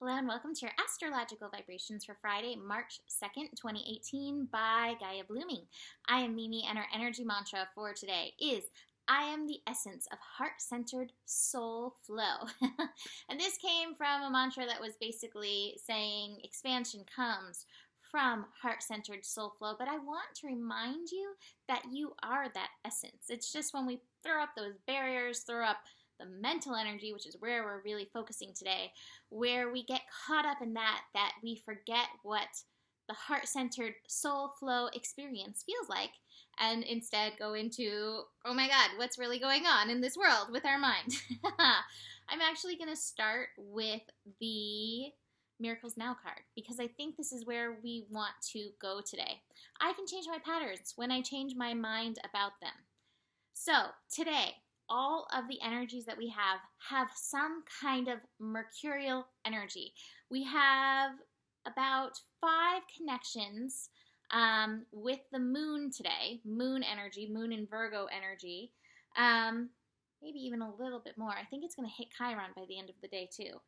Hello and welcome to your astrological vibrations for Friday, March 2nd, 2018 by Gaia Blooming. I am Mimi and our energy mantra for today is I am the essence of heart-centered soul flow. And this came from a mantra that was basically saying expansion comes from heart-centered soul flow, but I want to remind you that you are that essence. It's just when we throw up those barriers, throw up the mental energy, which is where we're really focusing today, where we get caught up in that we forget what the heart-centered soul flow experience feels like, and instead go into, oh my God, what's really going on in this world with our mind? I'm actually going to start with the Miracles Now card, because I think this is where we want to go today. I can change my patterns when I change my mind about them. So today, all of the energies that we have some kind of mercurial energy. We have about 5 connections with the moon today, moon energy, moon and Virgo energy, maybe even a little bit more. I think it's going to hit Chiron by the end of the day too.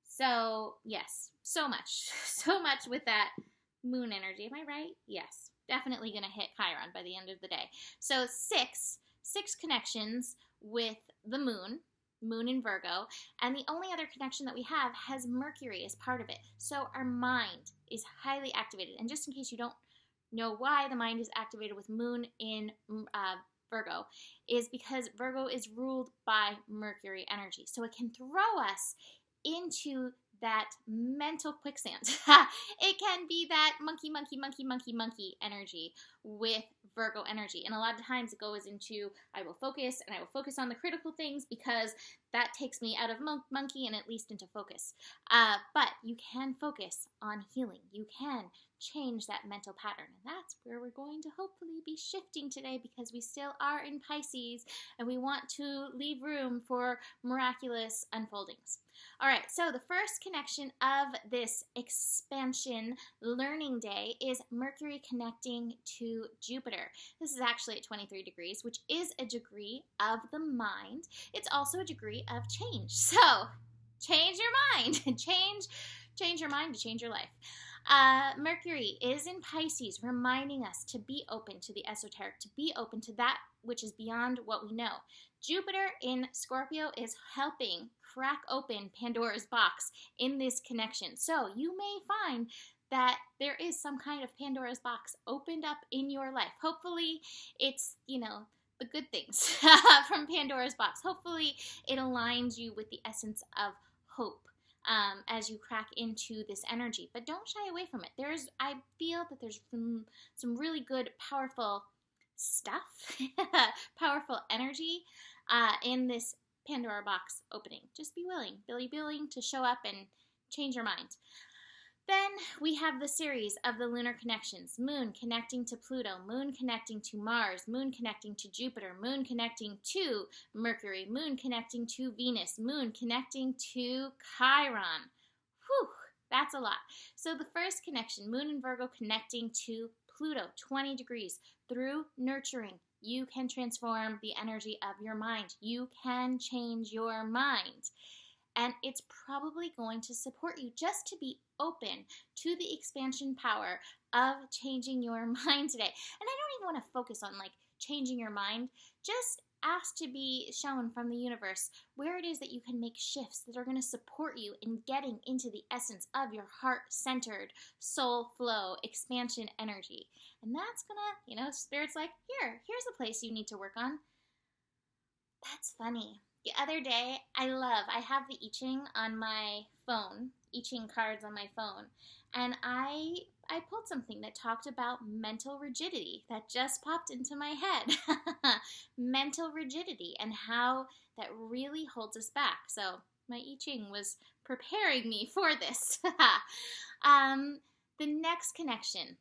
So yes, so much with that moon energy. Am I right? Yes, definitely going to hit Chiron by the end of the day. So six connections with the moon in Virgo, and the only other connection that we have has Mercury as part of it. So our mind is highly activated. And just in case you don't know why the mind is activated with moon in Virgo, is because Virgo is ruled by Mercury energy. So it can throw us into that mental quicksand. It can be that monkey energy with Virgo energy. And a lot of times it goes into, I will focus on the critical things because that takes me out of monkey and at least into focus. But you can focus on healing. You can change that mental pattern. And that's where we're going to hopefully be shifting today, because we still are in Pisces and we want to leave room for miraculous unfoldings. All right, so the first connection of this expansion learning day is Mercury connecting to Jupiter. This is actually at 23 degrees, which is a degree of the mind. It's also a degree of change. So change your mind. change your mind to change your life. Mercury is in Pisces, reminding us to be open to the esoteric, to be open to that which is beyond what we know. Jupiter in Scorpio is helping crack open Pandora's box in this connection. So you may find that there is some kind of Pandora's box opened up in your life. Hopefully it's, the good things from Pandora's box. Hopefully it aligns you with the essence of hope as you crack into this energy. But don't shy away from it. I feel that there's some really good, powerful stuff, powerful energy in this Pandora box opening. Just be willing to show up and change your mind. Then we have the series of the lunar connections. Moon connecting to Pluto, Moon connecting to Mars, Moon connecting to Jupiter, Moon connecting to Mercury, Moon connecting to Venus, Moon connecting to Chiron. Whew, that's a lot. So the first connection, Moon and Virgo connecting to Pluto, 20 degrees. Through nurturing, you can transform the energy of your mind. You can change your mind. And it's probably going to support you just to be open to the expansion power of changing your mind today. And I don't even want to focus on changing your mind. Just ask to be shown from the universe where it is that you can make shifts that are going to support you in getting into the essence of your heart-centered soul flow expansion energy. And that's gonna, Spirit's like, here's a place you need to work on. That's funny. The other day, I have the I Ching on my phone, I Ching cards on my phone, and I pulled something that talked about mental rigidity that just popped into my head. Mental rigidity and how that really holds us back. So my I Ching was preparing me for this. The next connection.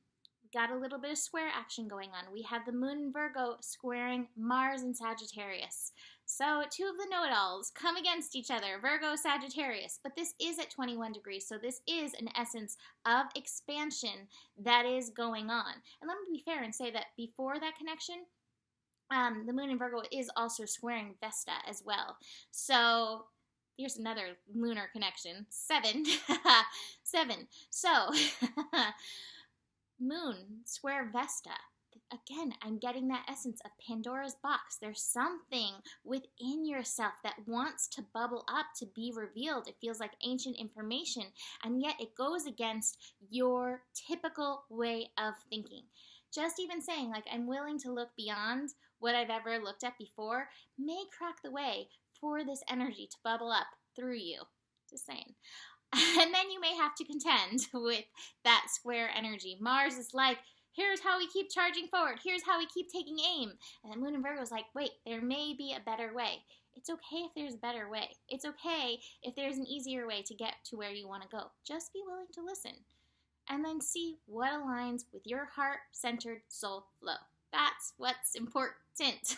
Got a little bit of square action going on. We have the Moon in Virgo squaring Mars in Sagittarius. So 2 of the know-it-alls come against each other, Virgo, Sagittarius. But this is at 21 degrees, so this is an essence of expansion that is going on. And let me be fair and say that before that connection, the Moon in Virgo is also squaring Vesta as well. So Here's another lunar connection. 7. 7. So, Moon, square Vesta. Again, I'm getting that essence of Pandora's box. There's something within yourself that wants to bubble up, to be revealed. It feels like ancient information, and yet it goes against your typical way of thinking. Just even saying, like, I'm willing to look beyond what I've ever looked at before may crack the way for this energy to bubble up through you. Just saying. And then you may have to contend with that square energy. Mars is like, here's how we keep charging forward. Here's how we keep taking aim. And then Moon and Virgo is like, wait, there may be a better way. It's okay if there's a better way. It's okay if there's an easier way to get to where you want to go. Just be willing to listen. And then see what aligns with your heart-centered soul flow. That's what's important.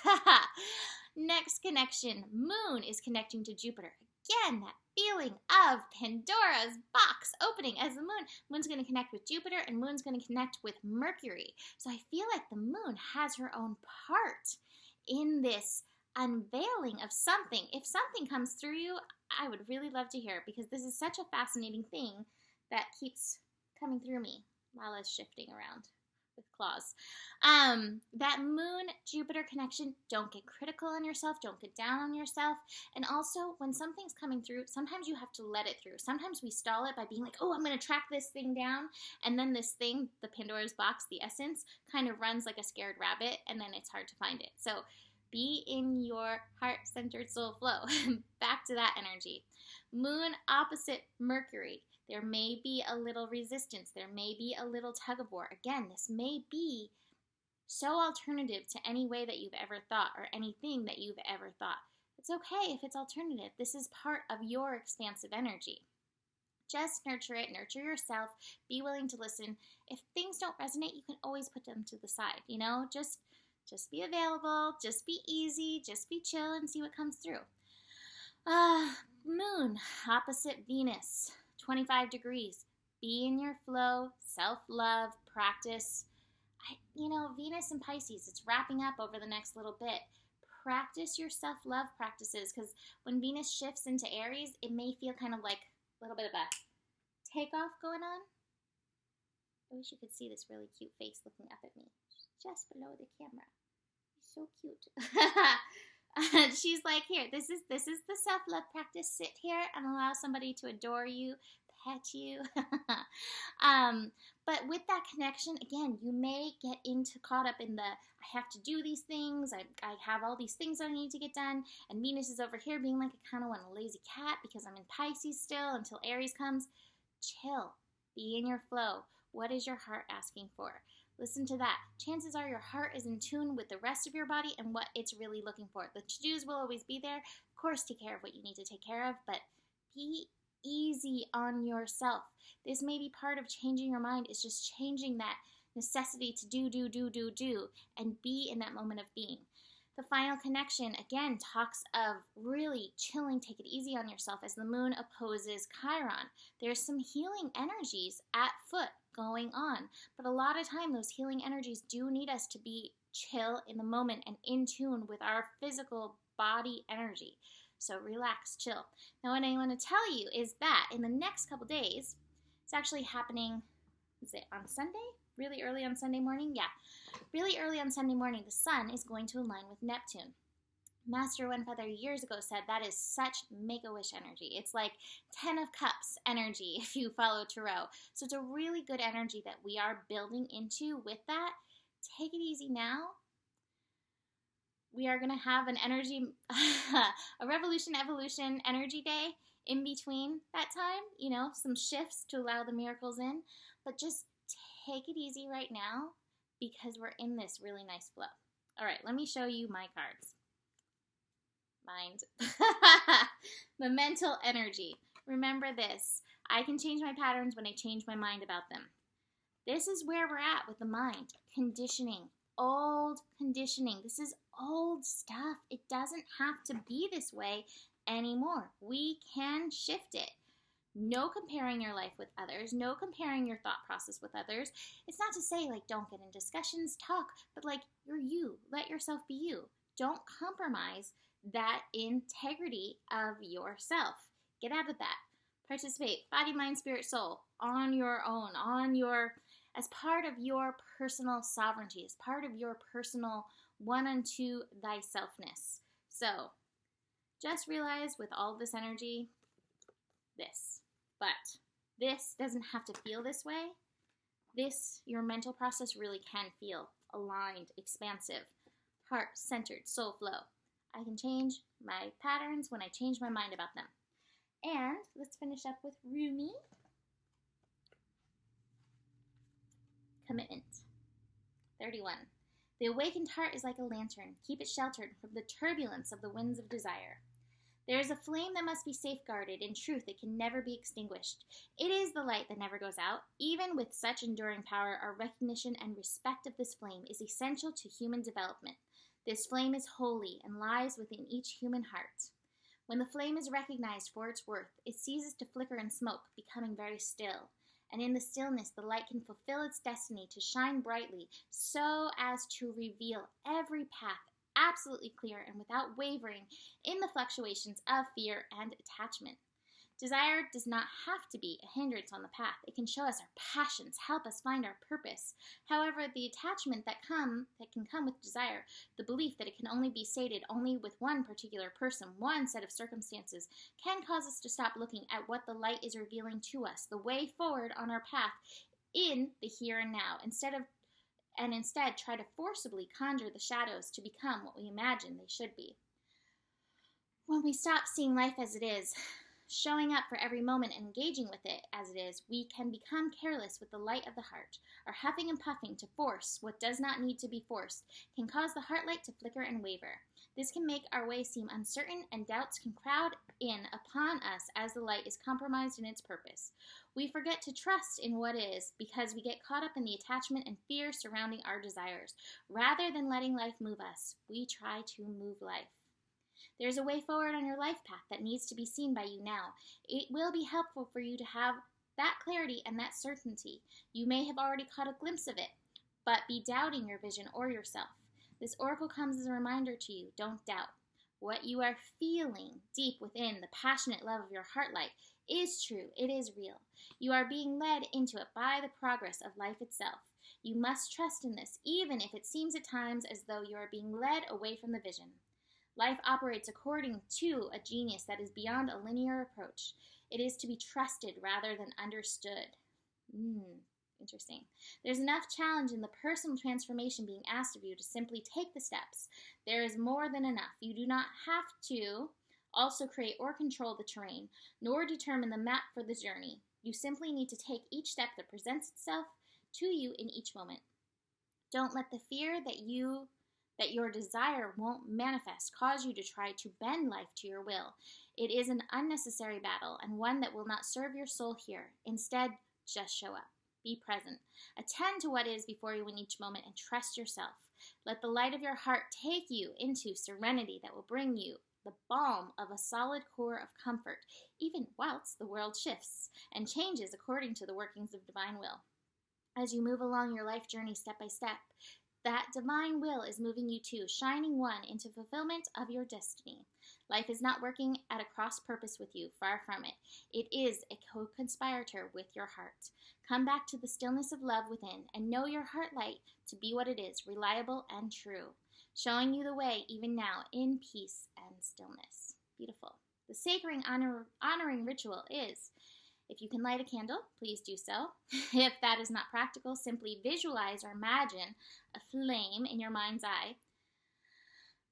Next connection, Moon is connecting to Jupiter. Again, that feeling of Pandora's box opening as the Moon's going to connect with Jupiter, and Moon's going to connect with Mercury. So I feel like the Moon has her own part in this unveiling of something. If something comes through you, I would really love to hear it, because this is such a fascinating thing that keeps coming through me while I was shifting around with claws. That Moon-Jupiter connection, don't get critical on yourself, don't get down on yourself. And also, when something's coming through, sometimes you have to let it through. Sometimes we stall it by being like, oh, I'm going to track this thing down. And then this thing, the Pandora's box, the essence, kind of runs like a scared rabbit, and then it's hard to find it. So be in your heart-centered soul flow. Back to that energy. Moon opposite Mercury. There may be a little resistance. There may be a little tug of war. Again, this may be so alternative to any way that you've ever thought, or anything that you've ever thought. It's okay if it's alternative. This is part of your expansive energy. Just nurture it, nurture yourself, be willing to listen. If things don't resonate, you can always put them to the side, you know? Just be available, just be easy, just be chill and see what comes through. Moon opposite Venus, 25 degrees. Be in your flow, self-love, practice. Venus and Pisces, it's wrapping up over the next little bit. Practice your self-love practices, because when Venus shifts into Aries, it may feel kind of like a little bit of a takeoff going on. I wish you could see this really cute face looking up at me, just below the camera. He's so cute. She's like, here, this is the self-love practice. Sit here and allow somebody to adore you, pet you. But with that connection, again, you may get caught up in the, I have to do these things, I have all these things I need to get done, and Venus is over here being like, I kind of want a lazy cat because I'm in Pisces still until Aries comes. Chill. Be in your flow. What is your heart asking for? Listen to that. Chances are your heart is in tune with the rest of your body and what it's really looking for. The to-dos will always be there. Of course, take care of what you need to take care of, but be easy on yourself. This may be part of changing your mind, is just changing that necessity to do, and be in that moment of being. The final connection, again, talks of really chilling, take it easy on yourself as the Moon opposes Chiron. There's some healing energies at foot going on, but a lot of time those healing energies do need us to be chill in the moment and in tune with our physical body energy. So relax, chill. Now what I want to tell you is that in the next couple days, it's actually happening, is it on Sunday? Really early on Sunday morning? Yeah. Really early on Sunday morning, the sun is going to align with Neptune. Master One-Feather years ago said that is such Make-A-Wish energy. It's like 10 of Cups energy if you follow Tarot. So it's a really good energy that we are building into with that. Take it easy now. We are going to have an energy, a revolution, evolution energy day in between that time. Some shifts to allow the miracles in. But just take it easy right now because we're in this really nice flow. All right, let me show you my cards. Mind. The mental energy. Remember this. I can change my patterns when I change my mind about them. This is where we're at with the mind. Conditioning. Old conditioning. This is old stuff. It doesn't have to be this way anymore. We can shift it. No comparing your life with others. No comparing your thought process with others. It's not to say, don't get in discussions, talk, but, you're you. Let yourself be you. Don't compromise that integrity of yourself. Get out of that. Participate, body, mind, spirit, soul, on your own, as part of your personal sovereignty, as part of your personal one unto thyselfness. So, just realize with all this energy, but this doesn't have to feel this way. Your mental process really can feel aligned, expansive, heart-centered, soul flow. I can change my patterns when I change my mind about them. And let's finish up with Rumi. Commitment. 31. The awakened heart is like a lantern. Keep it sheltered from the turbulence of the winds of desire. There is a flame that must be safeguarded. In truth, it can never be extinguished. It is the light that never goes out. Even with such enduring power, our recognition and respect of this flame is essential to human development. This flame is holy and lies within each human heart. When the flame is recognized for its worth, it ceases to flicker and smoke, becoming very still. And in the stillness, the light can fulfill its destiny to shine brightly so as to reveal every path absolutely clear and without wavering in the fluctuations of fear and attachment. Desire does not have to be a hindrance on the path. It can show us our passions, help us find our purpose. However, the attachment that can come with desire, the belief that it can only be sated only with one particular person, one set of circumstances, can cause us to stop looking at what the light is revealing to us, the way forward on our path in the here and now, instead try to forcibly conjure the shadows to become what we imagine they should be. When we stop seeing life as it is, showing up for every moment and engaging with it as it is, we can become careless with the light of the heart. Our huffing and puffing to force what does not need to be forced can cause the heart light to flicker and waver. This can make our way seem uncertain, and doubts can crowd in upon us as the light is compromised in its purpose. We forget to trust in what is because we get caught up in the attachment and fear surrounding our desires. Rather than letting life move us, we try to move life. There's a way forward on your life path that needs to be seen by you now. It will be helpful for you to have that clarity and that certainty. You may have already caught a glimpse of it, but be doubting your vision or yourself. This oracle comes as a reminder to you, don't doubt. What you are feeling deep within the passionate love of your heart light is true. It is real. You are being led into it by the progress of life itself. You must trust in this, even if it seems at times as though you are being led away from the vision. Life operates according to a genius that is beyond a linear approach. It is to be trusted rather than understood. Interesting. There's enough challenge in the personal transformation being asked of you to simply take the steps. There is more than enough. You do not have to also create or control the terrain, nor determine the map for the journey. You simply need to take each step that presents itself to you in each moment. Don't let the fear that your desire won't manifest cause you to try to bend life to your will. It is an unnecessary battle and one that will not serve your soul here. Instead, just show up. Be present. Attend to what is before you in each moment and trust yourself. Let the light of your heart take you into serenity that will bring you the balm of a solid core of comfort, even whilst the world shifts and changes according to the workings of divine will. As you move along your life journey step by step, that divine will is moving you to, shining one into fulfillment of your destiny. Life is not working at a cross purpose with you, far from it. It is a co-conspirator with your heart. Come back to the stillness of love within and know your heart light to be what it is, reliable and true, showing you the way even now in peace and stillness. Beautiful. The sacred honoring ritual is, if you can light a candle, please do so. If that is not practical, simply visualize or imagine a flame in your mind's eye.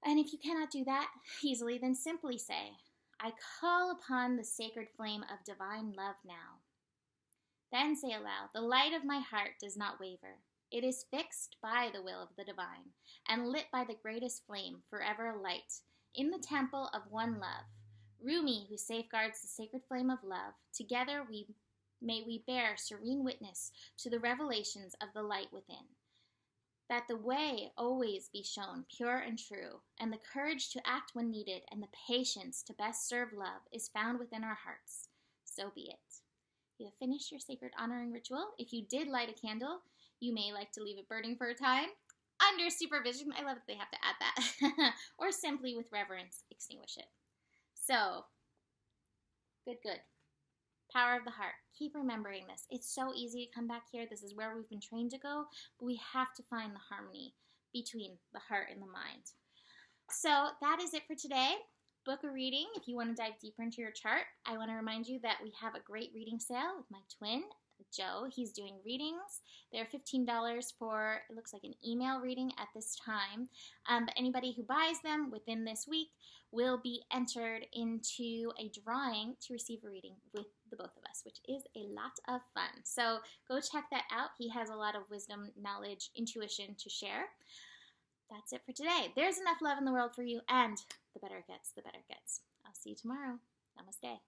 And if you cannot do that easily, then simply say, I call upon the sacred flame of divine love now. Then say aloud, the light of my heart does not waver. It is fixed by the will of the divine and lit by the greatest flame, forever alight, in the temple of one love. Rumi, who safeguards the sacred flame of love, together may we bear serene witness to the revelations of the light within. That the way always be shown pure and true, and the courage to act when needed, and the patience to best serve love is found within our hearts. So be it. You have finished your sacred honoring ritual. If you did light a candle, you may like to leave it burning for a time, under supervision. I love that they have to add that. Or simply with reverence, extinguish it. So, Good, good. Power of the heart. Keep remembering this. It's so easy to come back here. This is where we've been trained to go, but we have to find the harmony between the heart and the mind. So that is it for today. Book a reading if you want to dive deeper into your chart. I want to remind you that we have a great reading sale with my twin, Joe. He's doing readings. They're $15 for, it looks like, an email reading at this time. But anybody who buys them within this week will be entered into a drawing to receive a reading with the both of us, which is a lot of fun. So go check that out. He has a lot of wisdom, knowledge, intuition to share. That's it for today. There's enough love in the world for you, and the better it gets, the better it gets. I'll see you tomorrow. Namaste.